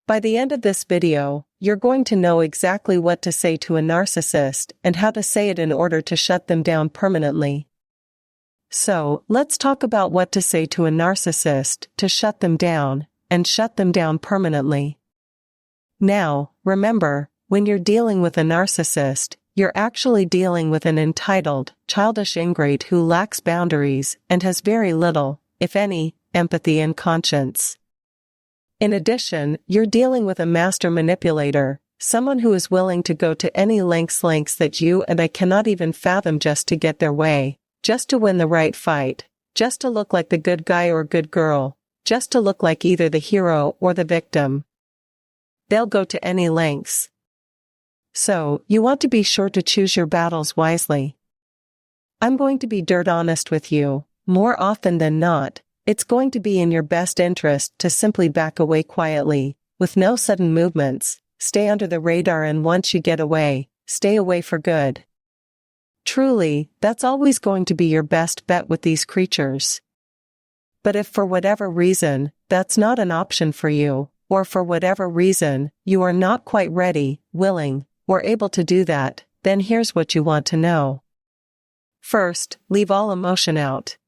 By the end of this video, you're going to know exactly what to say to a narcissist and how to say it in order to shut them down permanently. So, let's talk about what to say to a narcissist to shut them down, and shut them down permanently. Now, remember, when you're dealing with a narcissist, you're actually dealing with an entitled, childish ingrate who lacks boundaries and has very little, if any, empathy and conscience. In addition, you're dealing with a master manipulator, someone who is willing to go to any lengths that you and I cannot even fathom just to get their way, just to win the right fight, just to look like the good guy or good girl, just to look like either the hero or the victim. They'll go to any lengths. So, you want to be sure to choose your battles wisely. I'm going to be dirt honest with you, more often than not. It's going to be in your best interest to simply back away quietly, with no sudden movements, stay under the radar, and once you get away, stay away for good. Truly, that's always going to be your best bet with these creatures. But if for whatever reason, that's not an option for you, or for whatever reason, you are not quite ready, willing, or able to do that, then here's what you want to know. First, leave all emotion out.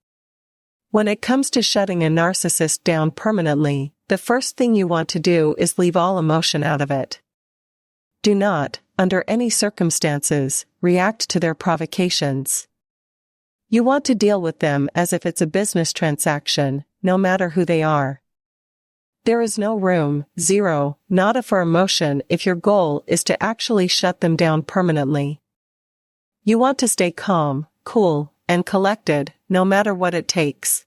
When it comes to shutting a narcissist down permanently, the first thing you want to do is leave all emotion out of it. Do not, under any circumstances, react to their provocations. You want to deal with them as if it's a business transaction, no matter who they are. There is no room, zero, nada for emotion if your goal is to actually shut them down permanently. You want to stay calm, cool, and collected, no matter what it takes.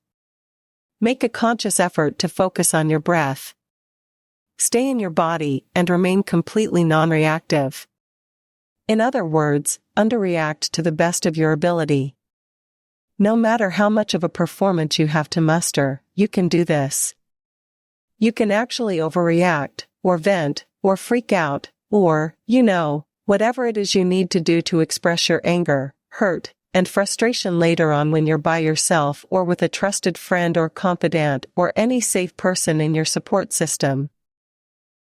Make a conscious effort to focus on your breath. Stay in your body and remain completely non-reactive. In other words, underreact to the best of your ability. No matter how much of a performance you have to muster, you can do this. You can actually overreact, or vent, or freak out, or, whatever it is you need to do to express your anger, hurt, and frustration later on when you're by yourself or with a trusted friend or confidant or any safe person in your support system.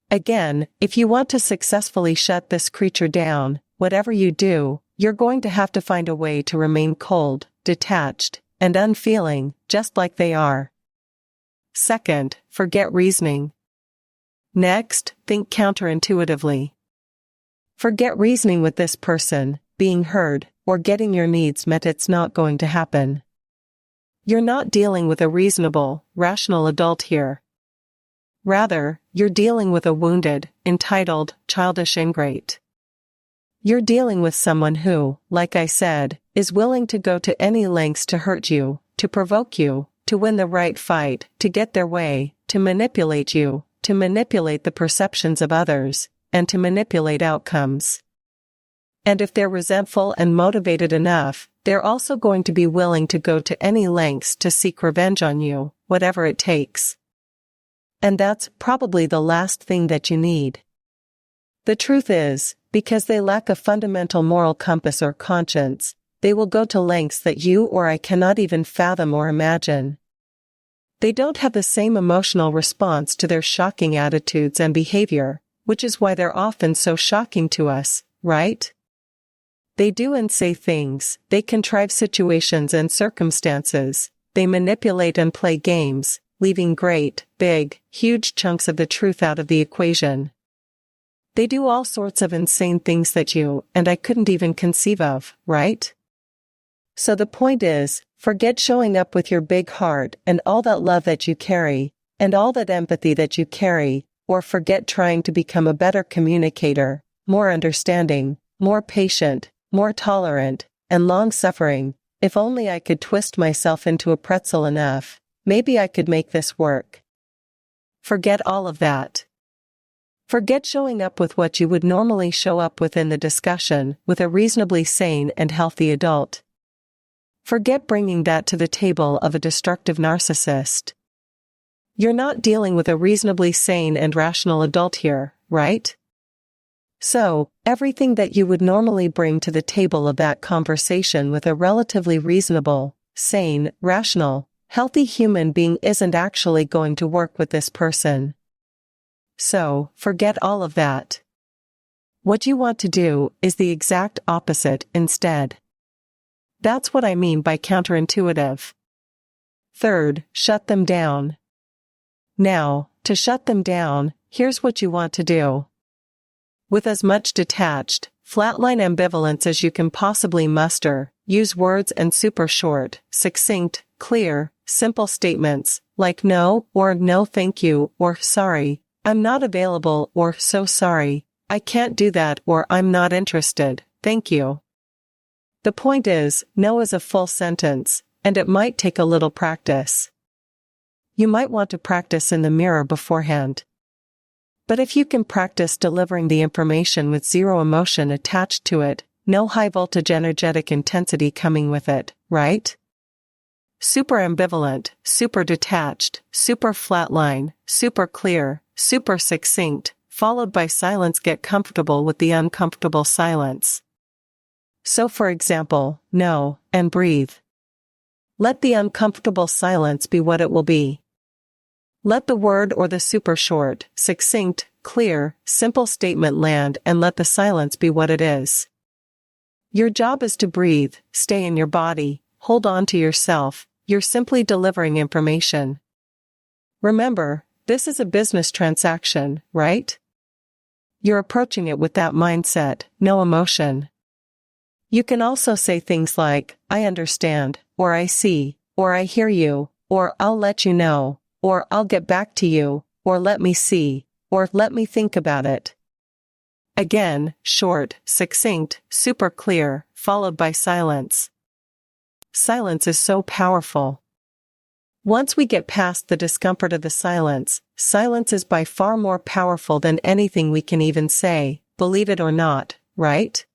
Again, if you want to successfully shut this creature down, whatever you do, you're going to have to find a way to remain cold, detached, and unfeeling, just like they are. Second, forget reasoning. Next, think counterintuitively. Forget reasoning with this person, being heard, or getting your needs met. It's not going to happen. You're not dealing with a reasonable, rational adult here. Rather, you're dealing with a wounded, entitled, childish ingrate. You're dealing with someone who, like I said, is willing to go to any lengths to hurt you, to provoke you, to win the right fight, to get their way, to manipulate you, to manipulate the perceptions of others, and to manipulate outcomes. And if they're resentful and motivated enough, they're also going to be willing to go to any lengths to seek revenge on you, whatever it takes. And that's probably the last thing that you need. The truth is, because they lack a fundamental moral compass or conscience, they will go to lengths that you or I cannot even fathom or imagine. They don't have the same emotional response to their shocking attitudes and behavior, which is why they're often so shocking to us, right? They do and say things, they contrive situations and circumstances, they manipulate and play games, leaving great, big, huge chunks of the truth out of the equation. They do all sorts of insane things that you and I couldn't even conceive of, right? So the point is, forget showing up with your big heart and all that love that you carry, and all that empathy that you carry, or forget trying to become a better communicator, more understanding, more patient, more tolerant, and long-suffering. If only I could twist myself into a pretzel enough, maybe I could make this work. Forget all of that. Forget showing up with what you would normally show up with in the discussion with a reasonably sane and healthy adult. Forget bringing that to the table of a destructive narcissist. You're not dealing with a reasonably sane and rational adult here, right? So, everything that you would normally bring to the table of that conversation with a relatively reasonable, sane, rational, healthy human being isn't actually going to work with this person. So, forget all of that. What you want to do is the exact opposite instead. That's what I mean by counterintuitive. Third, shut them down. Now, to shut them down, here's what you want to do. With as much detached, flatline ambivalence as you can possibly muster, use words and super short, succinct, clear, simple statements, like no or no thank you or sorry, I'm not available or so sorry, I can't do that or I'm not interested, thank you. The point is, no is a full sentence, and it might take a little practice. You might want to practice in the mirror beforehand. But if you can practice delivering the information with zero emotion attached to it, no high voltage energetic intensity coming with it, right? Super ambivalent, super detached, super flatline, super clear, super succinct, followed by silence. Get comfortable with the uncomfortable silence. So for example, no, and breathe. Let the uncomfortable silence be what it will be. Let the word or the super short, succinct, clear, simple statement land and let the silence be what it is. Your job is to breathe, stay in your body, hold on to yourself, you're simply delivering information. Remember, this is a business transaction, right? You're approaching it with that mindset, no emotion. You can also say things like, I understand, or I see, or I hear you, or I'll let you know, or I'll get back to you, or let me see, or let me think about it. Again, short, succinct, super clear, followed by silence. Silence is so powerful. Once we get past the discomfort of the silence, silence is by far more powerful than anything we can even say, believe it or not, right?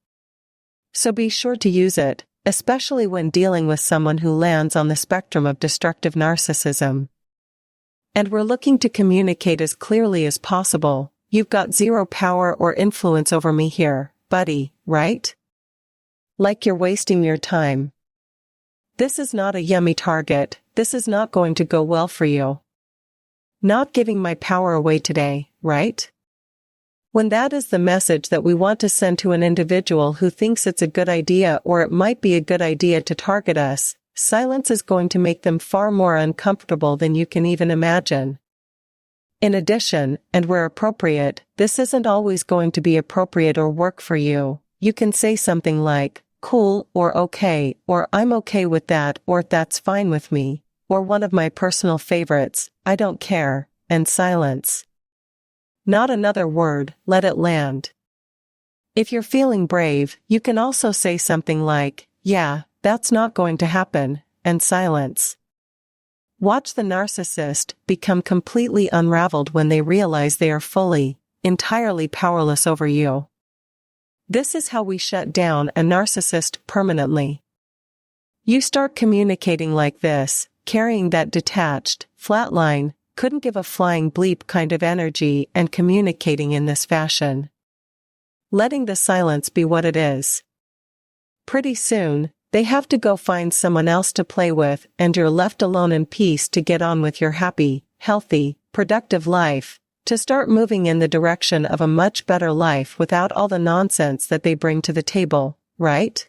So be sure to use it, especially when dealing with someone who lands on the spectrum of destructive narcissism. And we're looking to communicate as clearly as possible. You've got zero power or influence over me here, buddy, right? Like you're wasting your time. This is not a yummy target, this is not going to go well for you. Not giving my power away today, right? When that is the message that we want to send to an individual who thinks it's a good idea or it might be a good idea to target us, silence is going to make them far more uncomfortable than you can even imagine. In addition, and where appropriate, this isn't always going to be appropriate or work for you. You can say something like, cool, or okay, or I'm okay with that, or that's fine with me, or one of my personal favorites, I don't care, and silence. Not another word, let it land. If you're feeling brave, you can also say something like, yeah, that's not going to happen, and silence. Watch the narcissist become completely unraveled when they realize they are fully, entirely powerless over you. This is how we shut down a narcissist permanently. You start communicating like this, carrying that detached, flatline, couldn't give a flying bleep kind of energy and communicating in this fashion. Letting the silence be what it is. Pretty soon, they have to go find someone else to play with and you're left alone in peace to get on with your happy, healthy, productive life, to start moving in the direction of a much better life without all the nonsense that they bring to the table, right?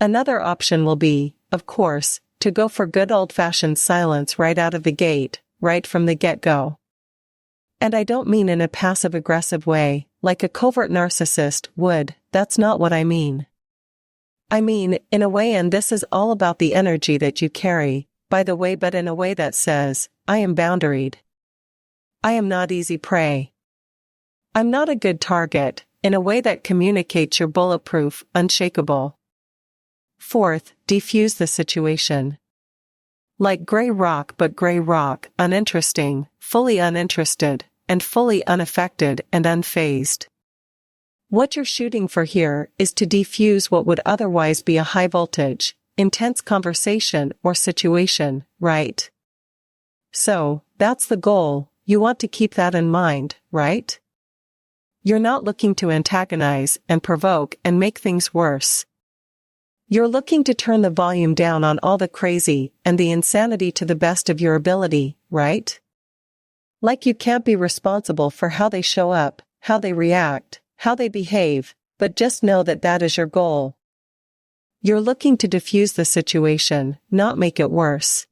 Another option will be, of course, to go for good old-fashioned silence right out of the gate, right from the get-go. And I don't mean in a passive-aggressive way, like a covert narcissist would, that's not what I mean. I mean, in a way, and this is all about the energy that you carry, by the way, but in a way that says, I am boundaried. I am not easy prey. I'm not a good target, in a way that communicates you're bulletproof, unshakable. Fourth, defuse the situation. Like gray rock but gray rock, uninteresting, fully uninterested, and fully unaffected and unfazed. What you're shooting for here is to defuse what would otherwise be a high voltage, intense conversation or situation, right? So, that's the goal, you want to keep that in mind, right? You're not looking to antagonize and provoke and make things worse. You're looking to turn the volume down on all the crazy and the insanity to the best of your ability, right? Like you can't be responsible for how they show up, how they react, how they behave, but just know that that is your goal. You're looking to diffuse the situation, not make it worse.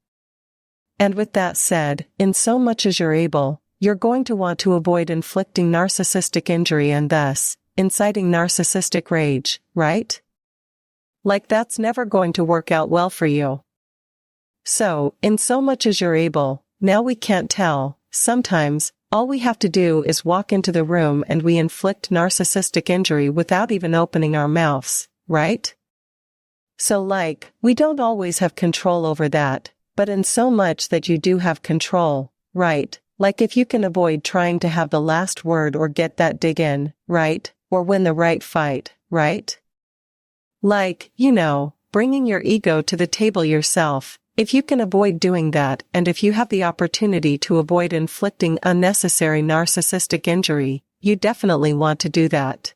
And with that said, in so much as you're able, you're going to want to avoid inflicting narcissistic injury and thus, inciting narcissistic rage, right? Like that's never going to work out well for you. So, in so much as you're able, now we can't tell, sometimes, all we have to do is walk into the room and we inflict narcissistic injury without even opening our mouths, right? So like, we don't always have control over that, but in so much that you do have control, right? Like if you can avoid trying to have the last word or get that dig in, right? Or win the right fight, right? Like, bringing your ego to the table yourself. If you can avoid doing that and if you have the opportunity to avoid inflicting unnecessary narcissistic injury, you definitely want to do that.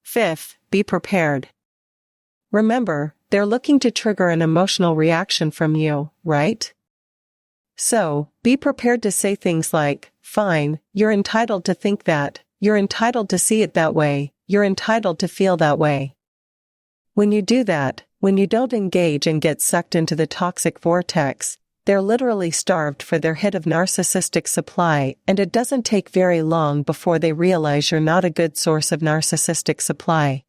Fifth, be prepared. Remember, they're looking to trigger an emotional reaction from you, right? So, be prepared to say things like, fine, you're entitled to think that, you're entitled to see it that way, you're entitled to feel that way. When you do that, when you don't engage and get sucked into the toxic vortex, they're literally starved for their hit of narcissistic supply, and it doesn't take very long before they realize you're not a good source of narcissistic supply.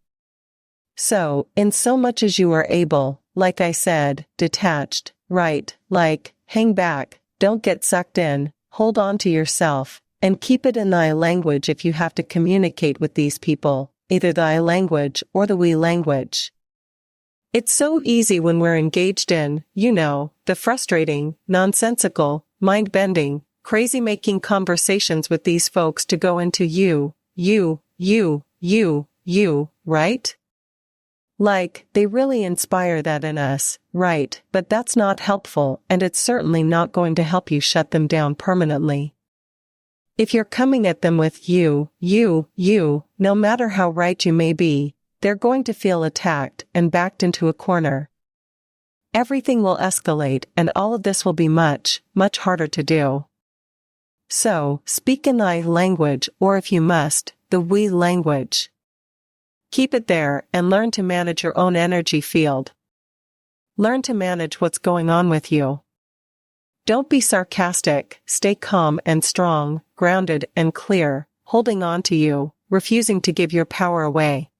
So, in so much as you are able, like I said, detached, right, like, hang back, don't get sucked in, hold on to yourself, and keep it in thy language if you have to communicate with these people, either thy language or the we language. It's so easy when we're engaged in, the frustrating, nonsensical, mind-bending, crazy-making conversations with these folks to go into you, right? Like, they really inspire that in us, right? But that's not helpful, and it's certainly not going to help you shut them down permanently. If you're coming at them with you, no matter how right you may be, they're going to feel attacked and backed into a corner. Everything will escalate and all of this will be much, much harder to do. So, speak in thy language or if you must, the we language. Keep it there and learn to manage your own energy field. Learn to manage what's going on with you. Don't be sarcastic, stay calm and strong, grounded and clear, holding on to you, refusing to give your power away.